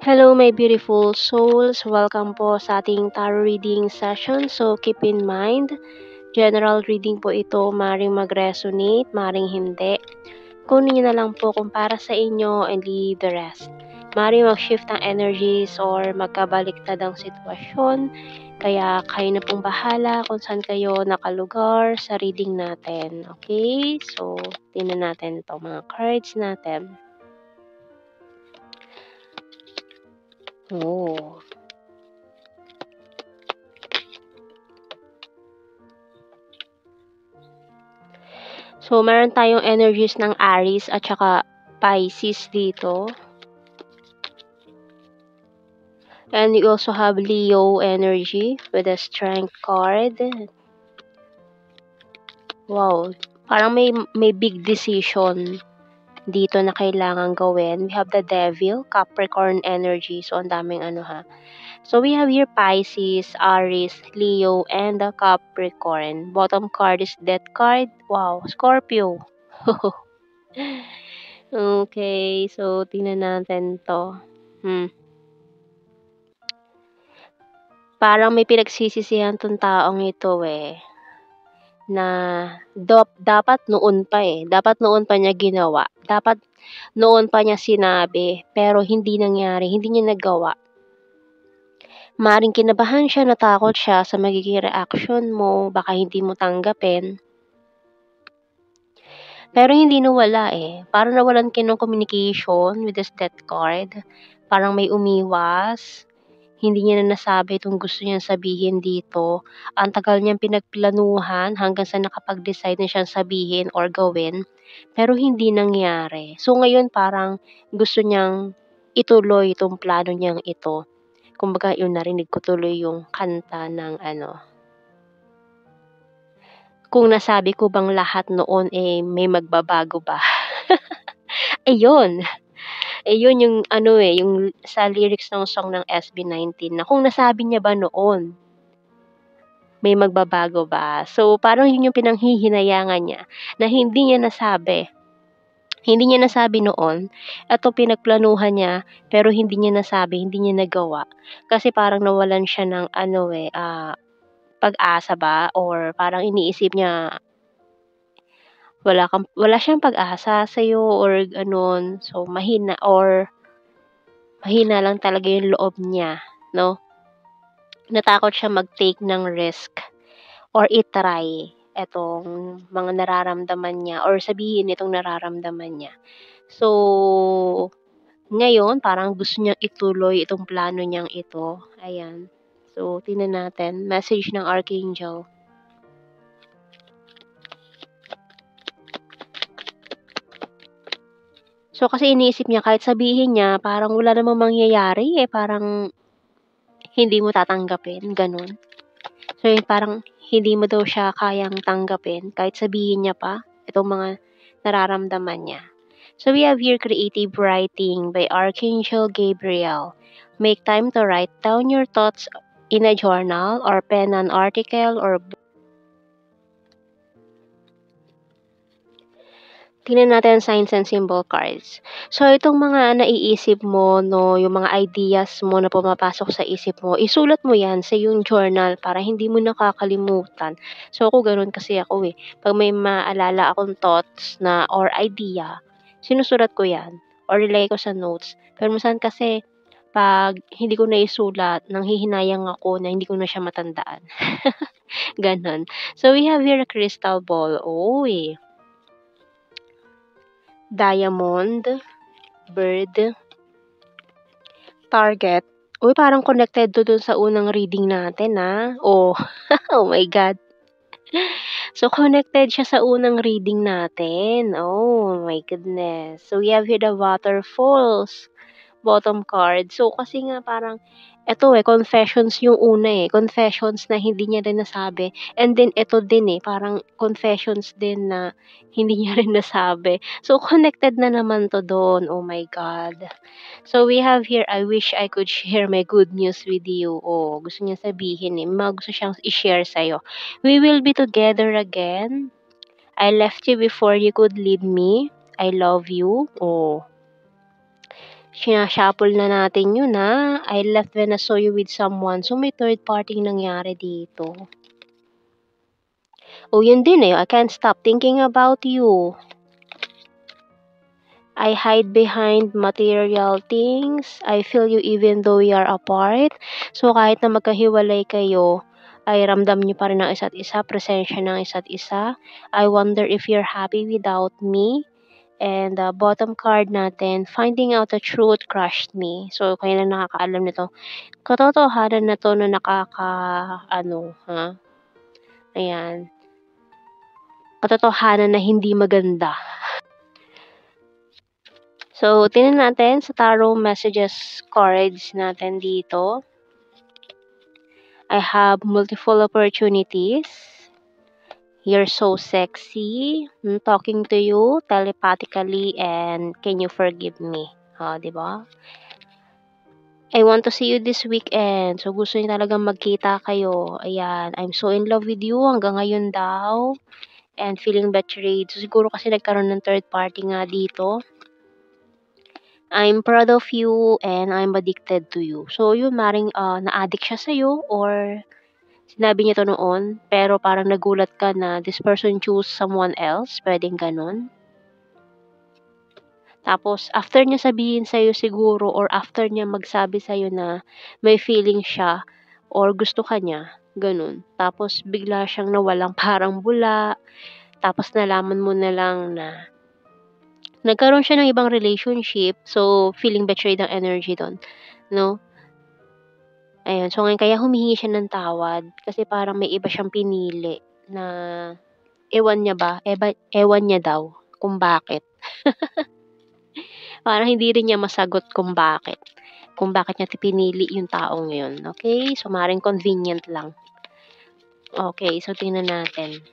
Hello, my beautiful souls. Welcome po sa ating tarot reading session. So, keep in mind, general reading po ito. Maring mag-resonate, maring hindi. Kunin nyo na lang po kung para sa inyo and leave the rest. Maring mag-shift ang energies or magkabaliktad ang sitwasyon. Kaya kayo na pong bahala kung saan kayo nakalugar sa reading natin. Okay? So, tingnan natin itong mga cards natin. Oh. So, meron tayong energies ng Aries at saka Pisces dito. And you also have Leo energy with the Strength card. Wow, parang may big decision dito na kailangan gawin. We have the Devil, Capricorn energy. So, ang daming ano ha. So, we have here Pisces, Aries, Leo, and the Capricorn. Bottom card is Death card. Wow, Scorpio. Okay, so tingnan natin to. Parang may pinagsisisihan tong taong ito na dapat noon pa dapat noon pa niya ginawa. Dapat noon pa niya sinabi, pero hindi nangyari, hindi niya nagawa. Maring kinabahan siya, natakot siya sa magiging reaction mo, baka hindi mo tanggapin. Pero hindi nawala Parang nawalan kayo ng communication with this death card. Parang may umiwas. Hindi niya na nasabi itong gusto niyang sabihin dito. Ang tagal niyang pinagplanuhan hanggang sa nakapag-decide na siyang sabihin or gawin, pero hindi nangyari. So ngayon parang gusto niyang ituloy itong plano niyang ito. Kumbaga yung narinig ko tuloy yung kanta ng kung nasabi ko bang lahat noon may magbabago ba? Ayun. Ayun yung yung sa lyrics ng song ng SB19 na kung nasabi niya ba noon, may magbabago ba? So, parang yun yung pinanghihinayangan niya na hindi niya nasabi. Hindi niya nasabi noon, eto pinagplanuhan niya, pero hindi niya nasabi, hindi niya nagawa. Kasi parang nawalan siya ng pag-asa ba or parang iniisip niya wala siyang pag-asa sa'yo or gano'n. So, mahina lang talaga yung loob niya, 'no? Natakot siya mag-take ng risk or i-try etong mga nararamdaman niya or sabihin itong nararamdaman niya. So, ngayon parang gusto niyang ituloy itong plano niyang ito, ayan. So, tingnan natin, message ng Archangel. So, kasi iniisip niya kahit sabihin niya parang wala namang mangyayari parang hindi mo tatanggapin, gano'n. So, yun parang hindi mo daw siya kayang tanggapin kahit sabihin niya pa itong mga nararamdaman niya. So, we have here creative writing by Archangel Gabriel. Make time to write down your thoughts in a journal or pen an article or tingnan natin signs and symbol cards. So, itong mga naiisip mo, no, yung mga ideas mo na pumapasok sa isip mo, isulat mo yan sa yung journal para hindi mo nakakalimutan. So, ako ganun kasi ako Pag may maalala akong thoughts na or idea, sinusulat ko yan or nilagay ko sa notes. Pero minsan kasi, pag hindi ko naisulat, nanghihinayang ako na hindi ko na siya matandaan. Ganon. So, we have here a crystal ball. Diamond, bird, target. Uy, parang connected to dun sa unang reading natin, Oh, oh my God. So, connected siya sa unang reading natin. Oh my goodness. So, we have here the waterfalls. Bottom card. So, kasi nga parang eto confessions yung una confessions na hindi niya rin nasabi and then eto din parang confessions din na hindi niya rin nasabi. So, connected na naman 'to do'n, oh my God. So, we have here, I wish I could share my good news with you. Oh, gusto niya sabihin may mga gusto siyang i-share sa'yo. We will be together again. I left you before you could leave me. I love you. Oh. Sina-shuffle na natin yun, I left when I saw you with someone. So, may third party nangyari dito. Oh, yun din eh. I can't stop thinking about you. I hide behind material things. I feel you even though we are apart. So, kahit na magkahiwalay kayo, ay ramdam niyo pa rin ang isa't isa, presensya ng isa't isa. I wonder if you're happy without me. And the bottom card natin, finding out the truth crushed me. So, kayo na nakakaalam nito. Katotohanan na to na ayan. Katotohanan na hindi maganda. So, tingnan natin sa tarot messages cards natin dito. I have multiple opportunities. You're so sexy. I'm talking to you telepathically and can you forgive me? Di ba? I want to see you this weekend. So, gusto niya talagang magkita kayo. Ayan. I'm so in love with you hanggang ngayon daw. And feeling betrayed. So, siguro kasi nagkaroon ng third party nga dito. I'm proud of you and I'm addicted to you. So, yun, maring na-addict siya sa'yo or sinabi niya to noon, pero parang nagulat ka na this person choose someone else. Pwedeng ganun. Tapos, after niya sabihin sa'yo siguro or after niya magsabi sa'yo na may feeling siya or gusto ka niya, ganun. Tapos, bigla siyang nawalang parang bula. Tapos, nalaman mo na lang na nagkaroon siya ng ibang relationship. So, feeling betrayed ang energy doon. No? Ayun. So, ngayon kaya humihingi siya ng tawad kasi parang may iba siyang pinili na ewan niya ba, ewan niya daw kung bakit. Parang hindi rin niya masagot kung bakit. Kung bakit niya pinili yung taong yun. Okay? So, maaaring convenient lang. Okay, so tingnan natin.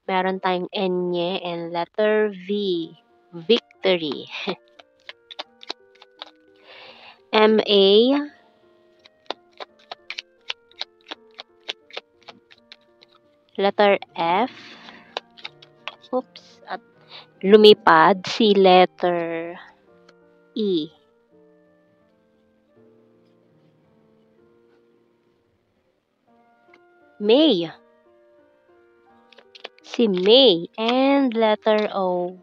Meron tayong Enye and letter V. Victory. M-A. Letter F. Oops. At lumipad si letter E. May. Si May and letter O.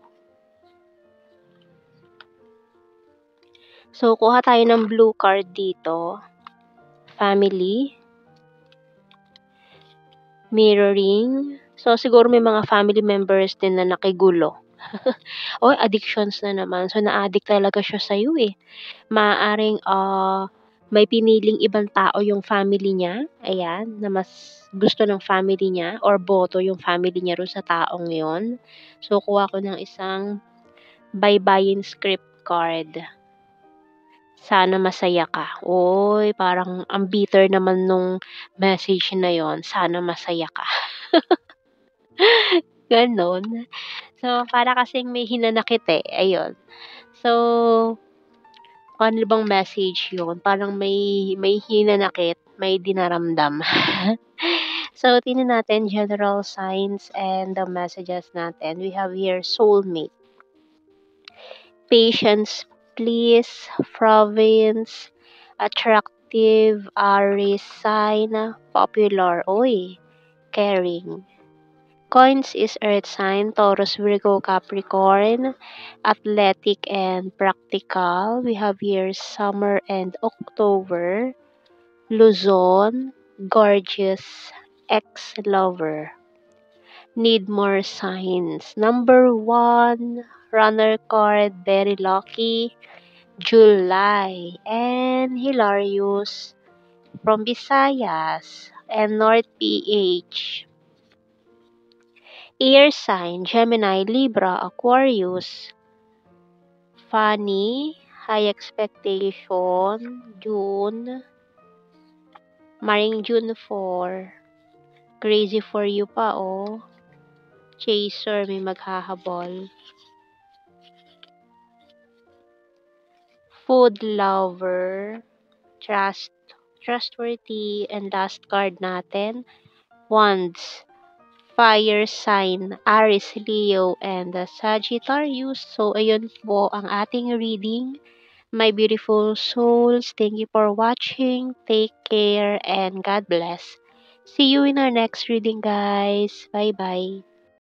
So, kuha tayo ng blue card dito. Family. Mirroring. So, siguro may mga family members din na nakigulo. O, addictions na naman. So, na-addict talaga siya sa'yo eh. Maaaring may piniling ibang tao yung family niya. Ayan, na mas gusto ng family niya or boto yung family niya ron sa taong yon. So, kuha ko ng isang baybayin script card. Sana masaya ka. Oy, parang ang bitter naman nung message na yon. Sana masaya ka. Ganon. So, para kasing may hinanakit eh. Ayun. So, ano bang message yun? Parang may hinanakit, may dinaramdam. So, tingnan natin general signs and the messages natin. We have here soulmate. Patience, please. Province. Attractive. Aries sign. Popular. Oy. Caring. Coins is earth sign, Taurus, Virgo, Capricorn, athletic and practical. We have here summer and October, Luzon, gorgeous, ex-lover. Need more signs. Number 1, runner card, very lucky, July, and Hilarious from Visayas, and North PH. Air sign, Gemini, Libra, Aquarius. Funny, high expectation, June. Maring June 4. Crazy for you pa, oh. Chaser, may maghahabol. Food lover, trustworthy, and last card natin, Wands. Fire sign, Aries, Leo, and Sagittarius. So, ayun po ang ating reading My beautiful souls, thank you for watching. Take care and God bless. See you in our next reading, guys. Bye bye.